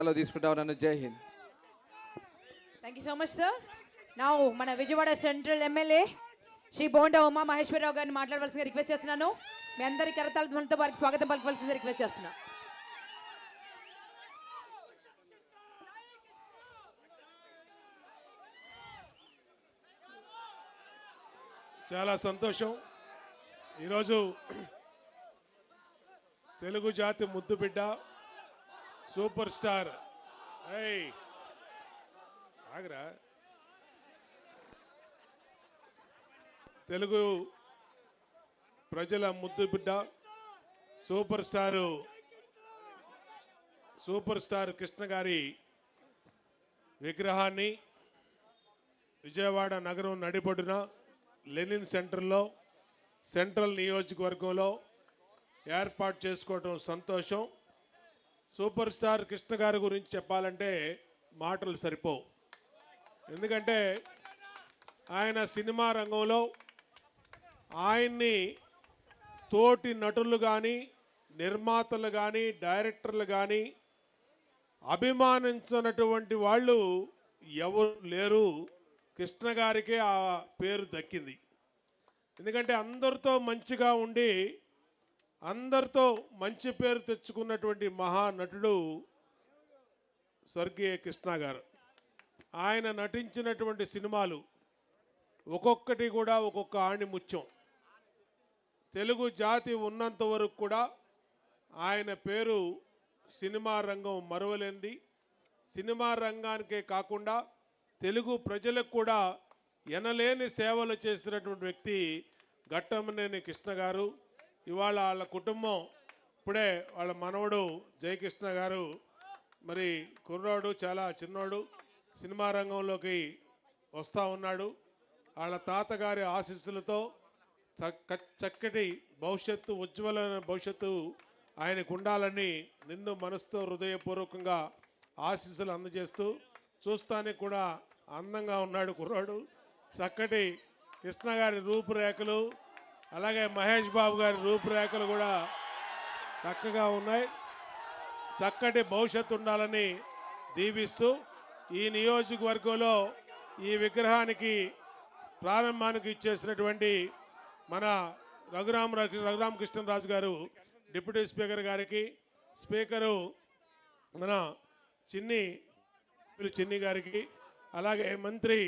సెలవు తీసుకుంటా ఉన్నాను. జై Hind. Thank you so much sir. నా మన విజయవాడ సెంట్రల్ ఎమ్మెల్యే శ్రీ బోండా ఉమా మహేశ్వరరావు గారిని మాట్లాడవలసిందిగా రిక్వెస్ట్ చేస్తున్నాను. మీ అందరి కరతాళతో వారికి స్వాగతం పలకవలసిందిగా రిక్వెస్ట్ చేస్తున్నా. చాలా సంతోషం. ఈరోజు తెలుగు జాతి ముద్దు బిడ్డ సూపర్ స్టార్ ఆగరా తెలుగు ప్రజల ముద్దు బిడ్డ సూపర్ స్టార్ కృష్ణ గారి విగ్రహాన్ని విజయవాడ నగరం నడిబొడ్డున లెనిన్ సెంటర్లో సెంట్రల్ నియోజకవర్గంలో ఏర్పాటు చేసుకోవడం సంతోషం. సూపర్ స్టార్ కృష్ణ గారి గురించి చెప్పాలంటే మాటలు సరిపోవు. ఎందుకంటే ఆయన సినిమా రంగంలో ఆయన్ని తోటి నటులు కానీ నిర్మాతలు కానీ డైరెక్టర్లు కానీ అభిమానించినటువంటి వాళ్ళు ఎవరు లేరు. కృష్ణ గారికే ఆ పేరు దక్కింది. ఎందుకంటే అందరితో మంచిగా ఉండి అందరితో మంచి పేరు తెచ్చుకున్నటువంటి మహానటుడు స్వర్గీయ కృష్ణ గారు. ఆయన నటించినటువంటి సినిమాలు ఒక్కొక్కటి కూడా ఒక్కొక్క ఆణిముత్యం. తెలుగు జాతి ఉన్నంత వరకు కూడా ఆయన పేరు సినిమా రంగం మరువలేనిది. సినిమా రంగానికే కాకుండా తెలుగు ప్రజలకు కూడా ఎనలేని సేవలు చేసినటువంటి వ్యక్తి ఘట్టమనేని కృష్ణ గారు. ఇవాళ వాళ్ళ కుటుంబం ఇప్పుడే వాళ్ళ మనవడు జయకృష్ణ గారు మరి కుర్రాడు చాలా చిన్నోడు సినిమా రంగంలోకి వస్తూ ఉన్నాడు. వాళ్ళ తాతగారి ఆశీస్సులతో చక్కటి భవిష్యత్తు ఉజ్వలమైన భవిష్యత్తు ఆయనకు ఉండాలని నిన్ను మనసుతో హృదయపూర్వకంగా ఆశీస్సులు అందజేస్తూ చూస్తానికి కూడా అందంగా ఉన్నాడు కుర్రాడు. చక్కటి కృష్ణ గారి రూపురేఖలు అలాగే మహేష్ బాబు గారి రూపురేఖలు కూడా చక్కగా ఉన్నాయి. చక్కటి భవిష్యత్తు ఉండాలని దీవిస్తూ ఈ నియోజకవర్గంలో ఈ విగ్రహానికి ప్రారంభానికి ఇచ్చేసినటువంటి మన రఘురామకృష్ణరాజు గారు డిప్యూటీ స్పీకర్ గారికి, స్పీకరు మన చిన్ని గారికి, అలాగే మంత్రి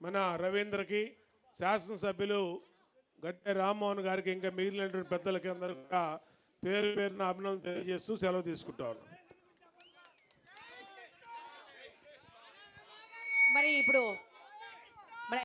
మన రవీంద్రకి, శాసనసభ్యులు గద్దె రామ్మోహన్ గారికి, ఇంకా మిగిలినటువంటి పెద్దలకి అందరూ కూడా పేరు పేరున అభినందన తెలియజేస్తూ సెలవు తీసుకుంటాను. మరి ఇప్పుడు